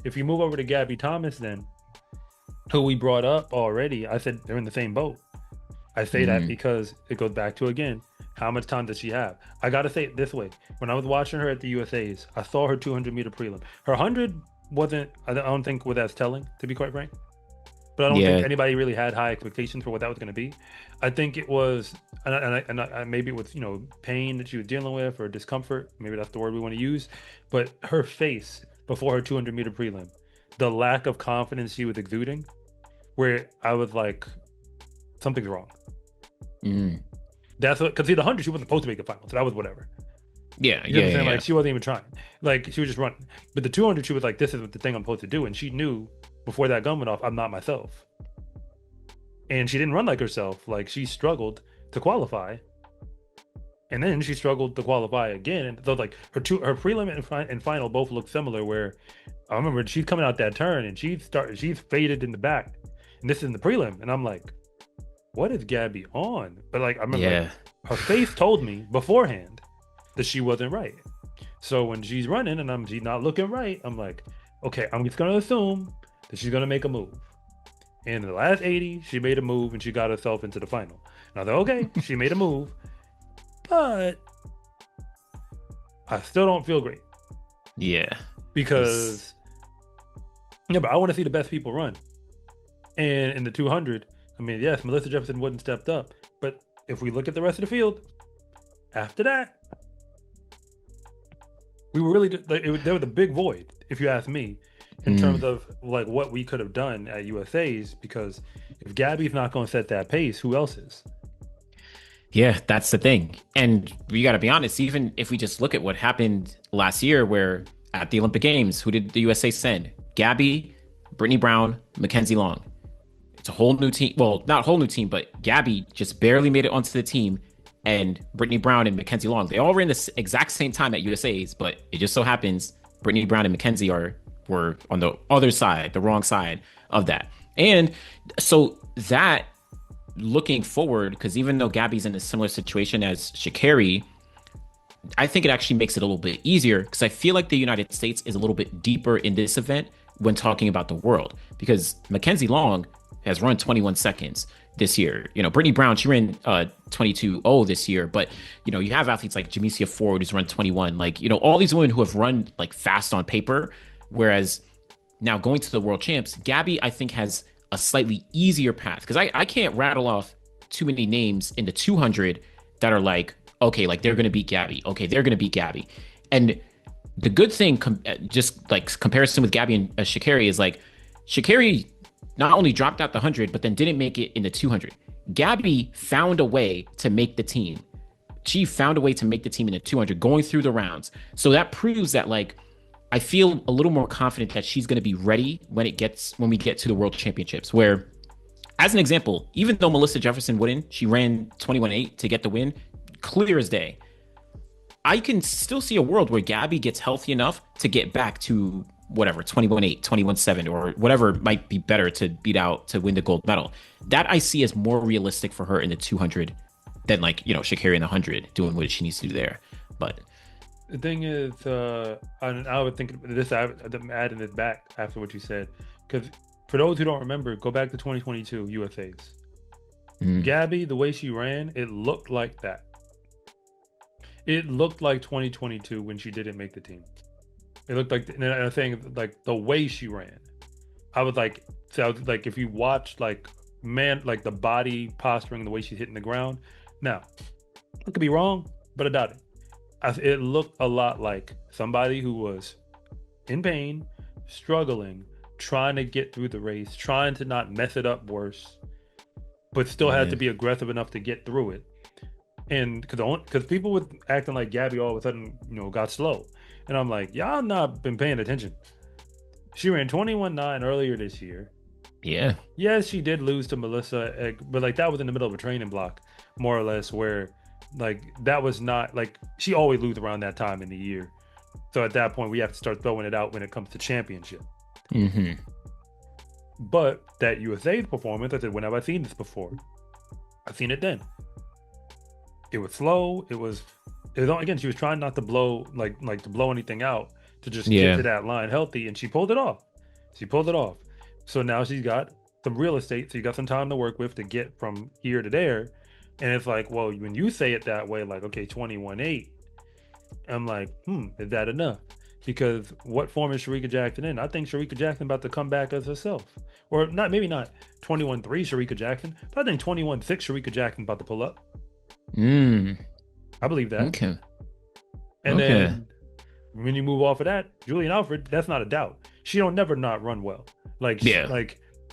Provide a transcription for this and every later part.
If you move over to Gabby Thomas, then who we brought up already, I said they're in the same boat. I say that Mm, because it goes back to again, how much time does she have? I gotta say it this way: when I was watching her at the USA's, I saw her 200-meter prelim. Her 100 wasn't. I don't think was as telling, to be quite frank. But I don't think yeah. anybody really had high expectations for what that was going to be. I think it was, maybe it was pain that she was dealing with or discomfort. Maybe that's the word we want to use. But her face before her 200-meter prelim, the lack of confidence she was exuding, where I was like, something's wrong. Mm, That's what, because see, the 100 she wasn't supposed to make the final, so that was whatever. yeah, You know what yeah, I'm yeah, saying? yeah. Like she wasn't even trying. Like she was just running. But the 200, she was like, "This is the thing I'm supposed to do," and she knew before that gun went off, I'm not myself. And she didn't run like herself. Like she struggled to qualify, and then she struggled to qualify again. And so like her prelim and final both look similar. Where I remember she's coming out that turn and she's faded in the back, and this is in the prelim, and I'm like, what is Gabby on? But like I remember like Yeah. her face told me beforehand that she wasn't right. So when she's running and she's not looking right, I'm like, okay, I'm just gonna assume that she's gonna make a move. And in the last 80, she made a move and she got herself into the final. And I thought, okay, she made a move, but I still don't feel great Yeah. It's because yeah, but I want to see the best people run. And in the 200, I mean, yes, Melissa Jefferson-Wooden stepped up, but if we look at the rest of the field, after that, we were really like, there was a big void, if you ask me, in mm, terms of like what we could have done at USA's. Because if Gabby's not going to set that pace, who else is? yeah, that's the thing. And we got to be honest, even if we just look at what happened last year, where at the Olympic Games, who did the USA send? Gabby, Brittany Brown, Mackenzie Long. It's a whole new team. Well, not a whole new team, but Gabby just barely made it onto the team. And Brittany Brown and Mackenzie Long, they all ran the exact same time at USA's, but it just so happens Brittany Brown and Mackenzie were on the other side, the wrong side of that. And so that looking forward, because even though Gabby's in a similar situation as Sha'carri, I think it actually makes it a little bit easier because I feel like the United States is a little bit deeper in this event when talking about the world because Mackenzie Long has run 21 seconds this year. Brittany Brown, she ran 22.0 this year, but you have athletes like Jamesia Ford who's run 21. Like, all these women who have run like fast on paper, whereas now going to the world champs, Gabby, I think, has a slightly easier path because I can't rattle off too many names in the 200 that are like, okay, like they're going to beat Gabby. Okay, they're going to beat Gabby. And the good thing, just like comparison with Gabby and Sha'carri, is like Sha'carri not only dropped out the 100, but then didn't make it in the 200. Gabby found a way to make the team. She found a way to make the team in the 200 going through the rounds. So that proves that like I feel a little more confident that she's going to be ready when we get to the World Championships. Where, as an example, even though Melissa Jefferson-Wooden, she ran 21.8 to get the win, clear as day. I can still see a world where Gabby gets healthy enough to get back to whatever 21.8, 21.7, or whatever might be better to beat out to win the gold medal. That I see as more realistic for her in the 200 than like Sha'carri in the 100 doing what she needs to do there. But The thing is, I would think this. I'm adding it back after what you said, because for those who don't remember, go back to 2022 USA's. mm, Gabby, the way she ran, it looked like that. It looked like 2022 when she didn't make the team. It looked like, and I'm saying like the way she ran. I was like, so I was like, if you watch like man, like the body posturing, the way she's hitting the ground. Now, I could be wrong, but I doubt it. It looked a lot like somebody who was in pain, struggling, trying to get through the race, trying to not mess it up worse, but still had yeah, to be aggressive enough to get through it. And because people were acting like Gabby all of a sudden, got slow, and I'm like, y'all not been paying attention. She ran 21.9 earlier this year. yeah, Yes, she did lose to Melissa, but like that was in the middle of a training block, more or less, where like that was not like she always lose around that time in the year. So at that point, we have to start throwing it out when it comes to championship. mm-hmm, But that USA performance, I said, when have I seen this before? I've seen it then. It was slow. It was again. She was trying not to blow to blow anything out to just get Yeah. to that line healthy, and she pulled it off. She pulled it off. So now she's got some real estate, so you got some time to work with to get from here to there. And it's like, well, when you say it that way, like, okay, 21-8, I'm like, is that enough? Because what form is Shericka Jackson in? I think Shericka Jackson about to come back as herself. Or not, maybe not 21-3 Shericka Jackson, but I think 21-6 Shericka Jackson about to pull up. I believe that. Okay. And then when you move off of that, Julien Alfred, that's not a doubt. She don't never not run well. Like,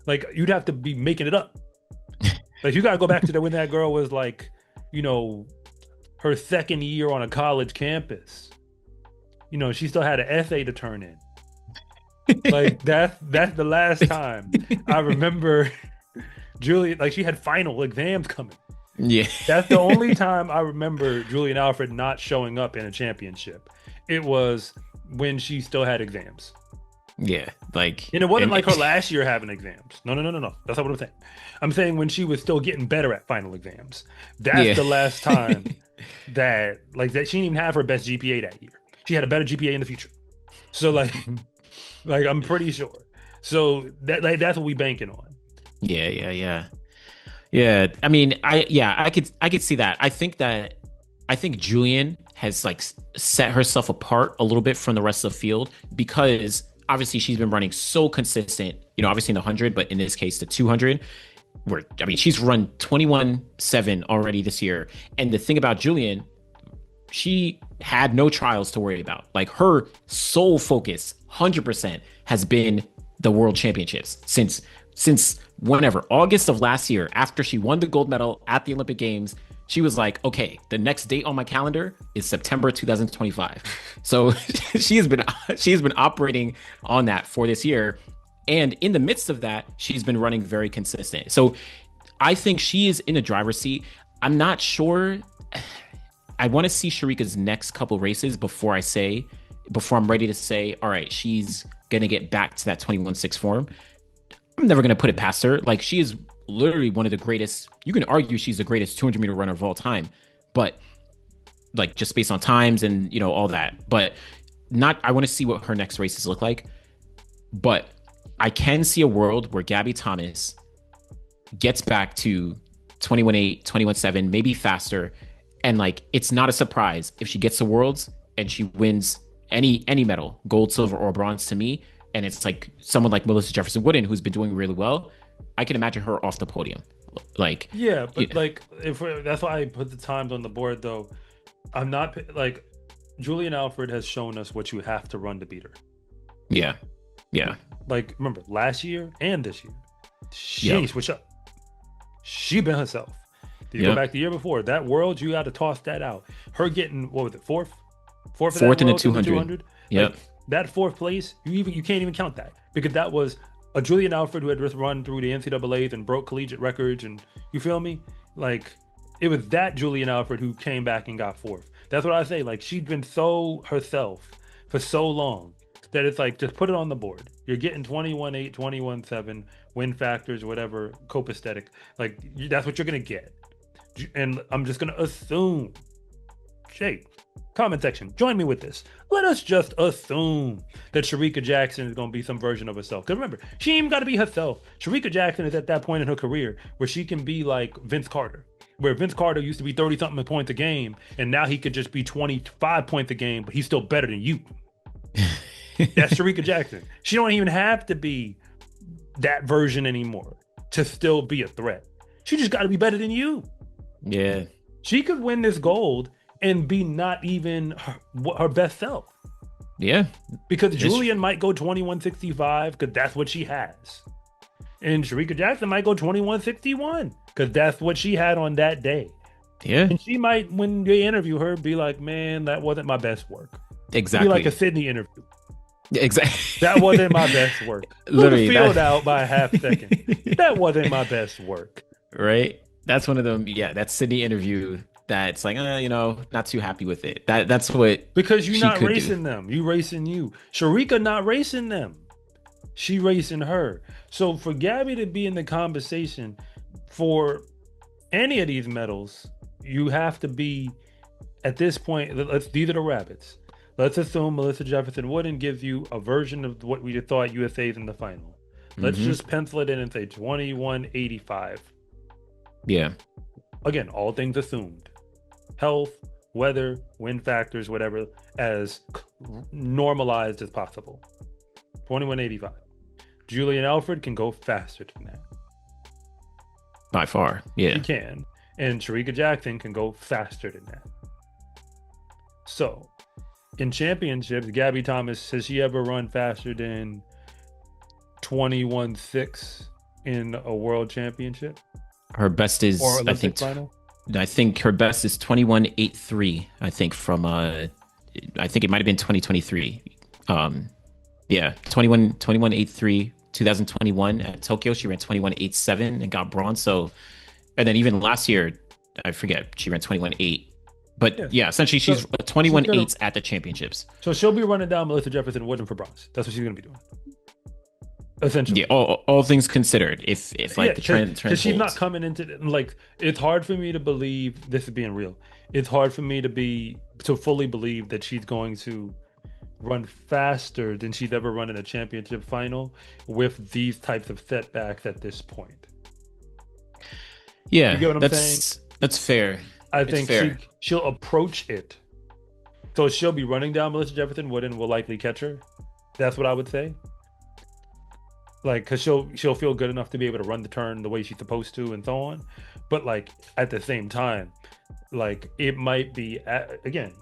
like you'd have to be making it up. Like, you got to go back to when that girl was like, you know, her second year on a college campus. You know, she still had an essay to turn in. Like, that's the last time I remember Julie, like, she had final exams coming. Yeah. That's the only time I remember Julien Alfred not showing up in a championship. It was when she still had exams. Yeah, like, and it wasn't like her last year having exams. No. That's not what I'm saying. I'm saying when she was still getting better at final exams. That's the last time that she didn't even have her best GPA that year. She had a better GPA in the future. So like I'm pretty sure. So that's what we banking on. Yeah. I mean, I could see that. I think Julien has like set herself apart a little bit from the rest of the field because obviously she's been running so consistent, you know, obviously in the 100, but in this case, the 200, where, I mean, she's run 21-7 already this year. And the thing about Julien, she had no trials to worry about. Like, her sole focus, 100%, has been the World Championships since whenever, August of last year, after she won the gold medal at the Olympic Games. She was like, okay, the next date on my calendar is September 2025. So she has been operating on that for this year. And in the midst of that, she's been running very consistent. So I think she is in a driver's seat. I'm not sure. I want to see Shericka's next couple races before I'm ready to say, all right, she's going to get back to that 21-6 form. I'm never going to put it past her. Like, she is literally one of the greatest. You can argue she's the greatest 200 meter runner of all time, but like, just based on times and, you know, all that. But I want to see what her next races look like. But I can see a world where Gabby Thomas gets back to 21-8, 21-7, maybe faster. And like, it's not a surprise if she gets to Worlds and she wins any medal, gold, silver, or bronze, to me. And it's like someone like Melissa Jefferson-Wooden, who's been doing really well. I can imagine her off the podium. Like, yeah, but like, that's why I put the times on the board, though. I'm not like, Julien Alfred has shown us what you have to run to beat her. Yeah. Like, remember last year and this year, she ain't switch up. She been herself. You go back the year before that World, you got to toss that out. Her getting, what was it, fourth in the 200. Yeah, like, that fourth place, you can't even count that, because that was a Julien Alfred who had just run through the NCAAs and broke collegiate records, and you feel me? Like, it was that Julien Alfred who came back and got fourth. That's what I say. Like, she's been so herself for so long that it's like, just put it on the board. You're getting 21-8, 21-7, win factors, whatever, copacetic. Like, that's what you're going to get. And I'm just going to assume. Jake, comment section, join me with this. Let us just assume that Shericka Jackson is going to be some version of herself. Because remember, she ain't even got to be herself. Shericka Jackson is at that point in her career where she can be like Vince Carter, where Vince Carter used to be 30-something points a game, and now he could just be 25 points a game, but he's still better than you. That's Shericka Jackson. She don't even have to be that version anymore to still be a threat. She just got to be better than you. Yeah. She could win this gold and be not even her best self. Yeah. Because Julien might go 21-65 because that's what she has. And Shericka Jackson might go 21-61 because that's what she had on that day. Yeah. And she might, when they interview her, be like, man, that wasn't my best work. Exactly. It'd be like a Sydney interview. Exactly. That wasn't my best work. Literally. Field out by a half second. That wasn't my best work. Right? That's one of them. Yeah, that Sydney interview that's like, not too happy with it. That's what. Because you're not racing them. You racing you. Shericka not racing them. She racing her. So for Gabby to be in the conversation for any of these medals, you have to be, at this point, these are the rabbits. Let's assume Melissa Jefferson-Wooden gives you a version of what we thought USA is in the final. Let's Hmm. just pencil it in and say 2185. Yeah. Again, all things assumed. Health, weather, wind factors, whatever, as normalized as possible. 2185. Julien Alfred can go faster than that. By far. Yeah. She can. And Shericka Jackson can go faster than that. So, in championships, Gabby Thomas, has she ever run faster than 21.6 in a world championship Her best is, or I Olympic think, final? I think her best is 21.83. I think from I think it might have been 2023. Yeah, 21.83. 2021 at Tokyo, she ran 21.87 and got bronze. So, and then even last year, I forget, she ran 21.8. But yeah, essentially she's 21.8 at the championships. So she'll be running down Melissa Jefferson-Wooden for bronze. That's what she's going to be doing. Essentially. Yeah, all things considered, if like the trend because she's not holds. coming into like, it's hard for me to believe, this is being real. It's hard for me to fully believe that she's going to run faster than she's ever run in a championship final with these types of setbacks at this point. Yeah, You get what I'm saying? that's fair. I It's think fair. she'll approach it. So she'll be running down Melissa Jefferson-Wooden, will likely catch her. That's what I would say. Like, because she'll feel good enough to be able to run the turn the way she's supposed to and so on. But like at the same time, like it might be again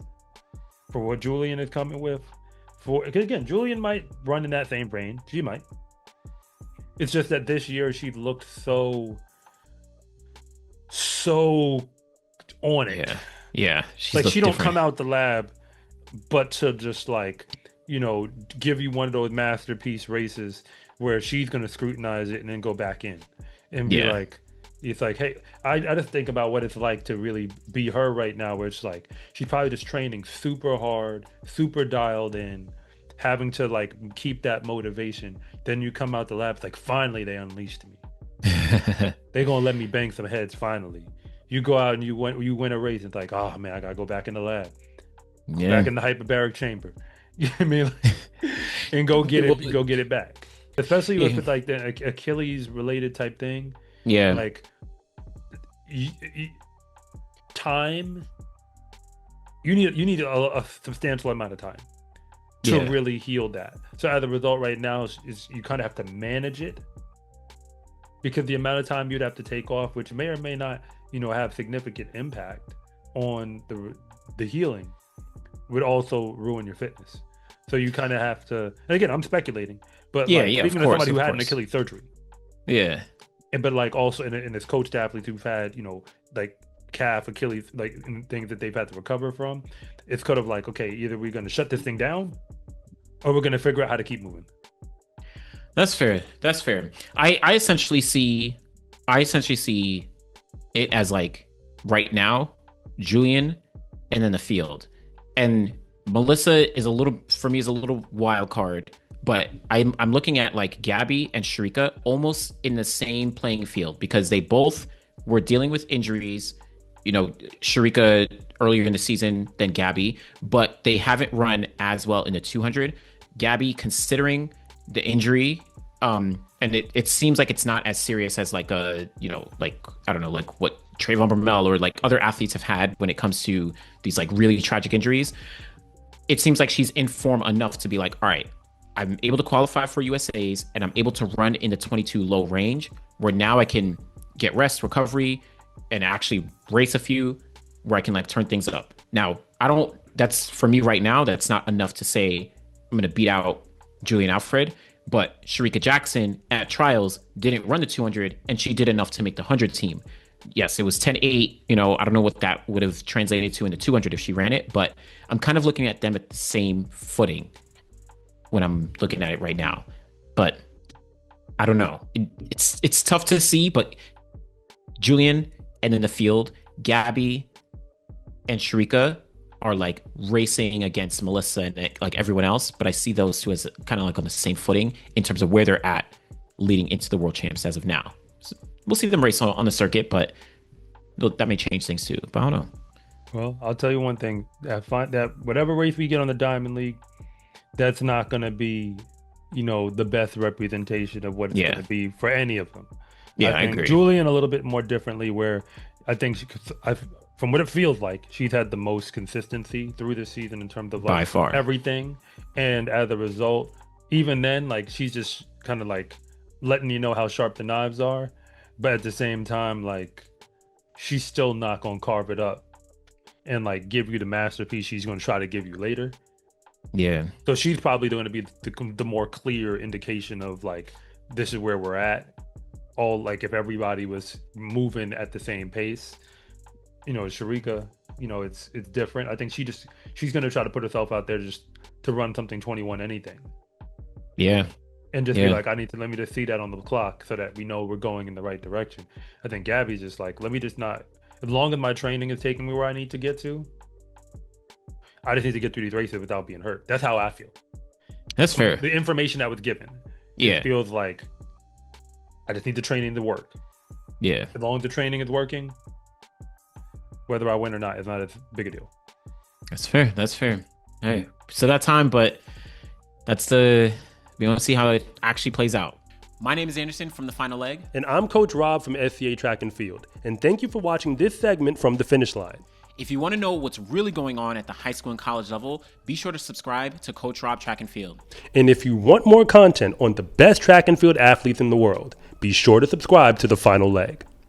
for what Julien is coming with. Because again, Julien might run in that same range. She might. It's just that this year she looked so on it. Yeah. She's Like she don't different. come out the lab, but to just like, give you one of those masterpiece races where she's gonna scrutinize it and then go back in and be like, it's like, hey, I just think about what it's like to really be her right now, where it's like she's probably just training super hard, super dialed in, having to like keep that motivation. Then you come out the lab, it's like finally they unleashed me. They're gonna let me bang some heads finally. You go out and you win a race, it's like, oh man, I gotta go back in the lab. Back in the hyperbaric chamber. You know what I mean? And go get it back. Especially if it's like the Achilles related type thing. Yeah. Like time, you need a substantial amount of time to really heal that. So as a result right now is you kind of have to manage it, because the amount of time you'd have to take off, which may or may not, have significant impact on the healing, would also ruin your fitness. So you kind of have to, and again, I'm speculating, but speaking to somebody who had an Achilles surgery. Yeah. But like also in his coached athletes who've had, like calf, Achilles, like things that they've had to recover from, it's kind of like, okay, either we're going to shut this thing down or we're going to figure out how to keep moving. That's fair. I essentially see it as like right now, Julien and then the field. And Melissa is a little wild card, but I'm looking at like Gabby and Shericka almost in the same playing field, because they both were dealing with injuries. Shericka earlier in the season than Gabby, but they haven't run as well in the 200. Gabby, considering the injury, and it seems like it's not as serious as like I don't know, like what Trayvon Bromell or like other athletes have had when it comes to these like really tragic injuries. It seems like she's in form enough to be like, all right, I'm able to qualify for USAs and I'm able to run in the 22 low range, where now I can get rest, recovery, and actually race a few where I can like turn things up. Now, that's for me right now, that's not enough to say I'm going to beat out Julien Alfred, but Shericka Jackson at trials didn't run the 200 and she did enough to make the 100 team. Yes, it was 10.8. I don't know what that would have translated to in the 200 if she ran it, but I'm kind of looking at them at the same footing when I'm looking at it right now. But I don't know. It's tough to see, but Julien and in the field, Gabby and Shericka are like racing against Melissa and like everyone else, but I see those two as kind of like on the same footing in terms of where they're at leading into the world champs as of now. So we'll see them race on the circuit, but that may change things too. But I don't know. Well, I'll tell you one thing. I find that whatever race we get on the Diamond League, that's not going to be, the best representation of what it's going Yeah. to be for any of them. I Yeah, I think agree. Julian a little bit more differently, where I think from what it feels like, she's had the most consistency through the season in terms of By like far. everything, and as a result, even then, like she's just kind of like letting you know how sharp the knives are, but at the same time, like she's still not gonna carve it up and like give you the masterpiece she's gonna try to give you later. Yeah. So she's probably going to be the more clear indication of like this is where we're at. All like if everybody was moving at the same pace, Shericka, it's different. I think she's going to try to put herself out there just to run something 21 anything Yeah. and just be Yeah. like, let me just see that on the clock so that we know we're going in the right direction. I think Gabby's just like, let me just not, as long as my training is taking me where I need to get to, I just need to get through these races without being hurt. That's how I feel. That's fair. The information that was given, Yeah. it feels like I just need the training to work. Yeah. As long as the training is working, whether I win or not is not as big a deal. That's fair. That's fair. Hey, so that time, but we want to see how it actually plays out. My name is Anderson from The Final Leg. And I'm Coach Rob from SCA Track and Field. And thank you for watching this segment from The Finish Line. If you want to know what's really going on at the high school and college level, be sure to subscribe to Coach Rob Track and Field. And if you want more content on the best track and field athletes in the world, be sure to subscribe to The Final Leg.